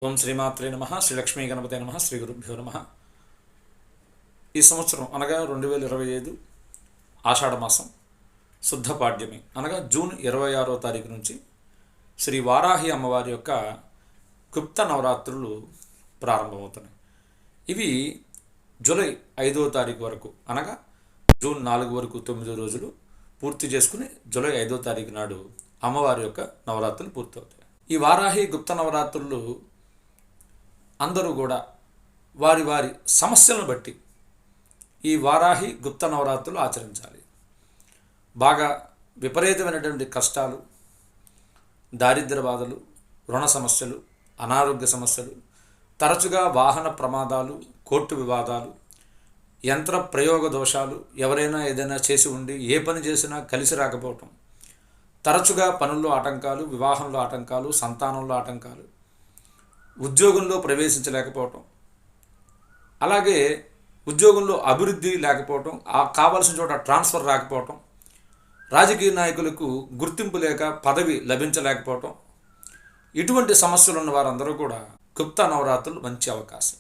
ఓం శ్రీమాత్రే నమ శ్రీ లక్ష్మీ గణపతే నమ శ్రీ గురుభ్యో నమ. ఈ సంవత్సరం అనగా 2025 ఆషాఢమాసం శుద్ధ పాడ్యమి అనగా జూన్ 26వ తారీఖు నుంచి శ్రీ వారాహి అమ్మవారి యొక్క గుప్త నవరాత్రులు ప్రారంభమవుతున్నాయి. ఇవి జూలై 5వ తారీఖు వరకు అనగా జూన్ 4 వరకు 9 రోజులు పూర్తి చేసుకుని జూలై 5వ తారీఖు నాడు అమ్మవారి యొక్క నవరాత్రులు పూర్తవుతాయి. ఈ వారాహి గుప్త నవరాత్రులు అందరూ కూడా వారి వారి సమస్యలను బట్టి ఈ వారాహి గుప్త నవరాత్రులు ఆచరించాలి. బాగా విపరీతమైనటువంటి కష్టాలు, దారిద్ర్య బాధలు, రుణ సమస్యలు, అనారోగ్య సమస్యలు, తరచుగా వాహన ప్రమాదాలు, కోర్టు వివాదాలు, యంత్ర ప్రయోగ దోషాలు, ఎవరైనా ఏదైనా చేసి ఉండి ఏ పని చేసినా కలిసి రాకపోవటం, తరచుగా పనుల్లో ఆటంకాలు, వివాహంలో ఆటంకాలు, సంతానంలో ఆటంకాలు, ఉద్యోగంలో ప్రవేశించలేకపోవటం, అలాగే ఉద్యోగంలో అభివృద్ధి లేకపోవటం, కావలసిన చోట ట్రాన్స్ఫర్ రాకపోవటం, రాజకీయ నాయకులకు గుర్తింపు లేక పదవి లభించలేకపోవటం, ఇటువంటి సమస్యలు ఉన్న వారందరూ కూడా గుప్త నవరాత్రులు మంచి అవకాశం.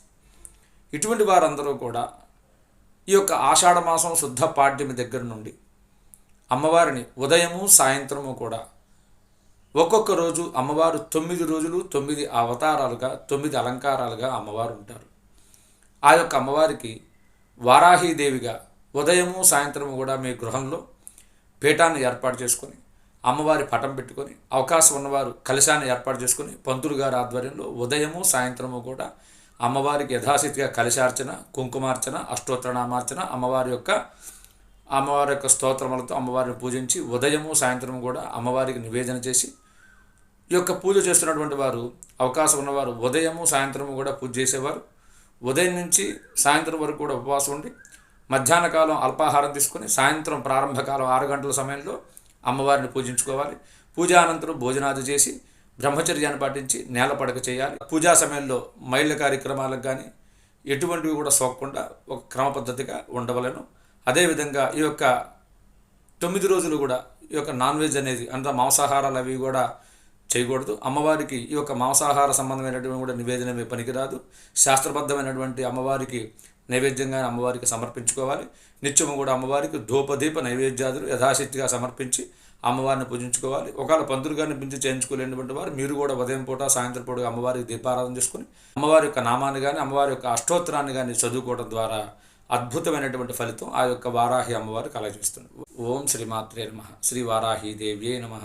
ఇటువంటి వారందరూ కూడా ఈ యొక్క ఆషాఢమాసం శుద్ధ పాడ్యమి దగ్గర నుండి అమ్మవారిని ఉదయము సాయంత్రము కూడా ఒక్కొక్క రోజు అమ్మవారు 9 రోజులు 9 అవతారాలుగా 9 అలంకారాలుగా అమ్మవారు ఉంటారు. ఆ యొక్క అమ్మవారికి వారాహీదేవిగా ఉదయము సాయంత్రము కూడా మీ గృహంలో పీఠాన్ని ఏర్పాటు చేసుకొని అమ్మవారి పటం పెట్టుకొని అవకాశం ఉన్నవారు కలశాన్ని ఏర్పాటు చేసుకొని పంతులు గారి ఆధ్వర్యంలో ఉదయము సాయంత్రము కూడా అమ్మవారికి యథాశక్తిగా కలశార్చన, కుంకుమార్చన, అష్టోత్తరనామార్చన, అమ్మవారి యొక్క స్తోత్రములతో అమ్మవారిని పూజించి ఉదయము సాయంత్రము కూడా అమ్మవారికి నివేదన చేసి ఈ యొక్క పూజ చేస్తున్నటువంటి వారు అవకాశం ఉన్నవారు ఉదయము సాయంత్రము కూడా పూజ చేసేవారు. ఉదయం నుంచి సాయంత్రం వరకు కూడా ఉపవాసం ఉండి మధ్యాహ్న కాలం అల్పాహారం తీసుకొని సాయంత్రం ప్రారంభకాలం 6 గంటల సమయంలో అమ్మవారిని పూజించుకోవాలి. పూజా అనంతరం భోజనాది చేసి బ్రహ్మచర్యాన్ని పాటించి నేల పడక చేయాలి. పూజా సమయంలో మైళ్ళ కార్యక్రమాలకు కానీ ఎటువంటివి కూడా సోకకుండా ఒక క్రమ పద్ధతిగా ఉండవలను. అదేవిధంగా ఈ యొక్క 9 రోజులు కూడా ఈ యొక్క నాన్ వెజ్ అనేది అంత మాంసాహారాలు అవి కూడా చేయకూడదు. అమ్మవారికి ఈ యొక్క మాంసాహార సంబంధమైనటువంటి కూడా నివేదనమే పనికిరాదు. శాస్త్రబద్ధమైనటువంటి అమ్మవారికి నైవేద్యంగా అమ్మవారికి సమర్పించుకోవాలి. నిత్యము కూడా అమ్మవారికి ధూపదీప నైవేద్యాదులు యథాశక్తిగా సమర్పించి అమ్మవారిని పూజించుకోవాలి. ఒకవేళ పంతులు గారిని పిలిచి చేయించుకోలేనటువంటి వారు మీరు కూడా ఉదయం పూట సాయంత్రం పూట అమ్మవారికి దీపారాధన చేసుకుని అమ్మవారి యొక్క నామాన్ని కానీ అమ్మవారి యొక్క అష్టోత్తరాన్ని కానీ చదువుకోవడం ద్వారా అద్భుతమైనటువంటి ఫలితం ఆ యొక్క వారాహి అమ్మవారు కలగజేస్తుంది. ఓం శ్రీమాత్రే నమః. శ్రీ వారాహి దేవ్యే నమః.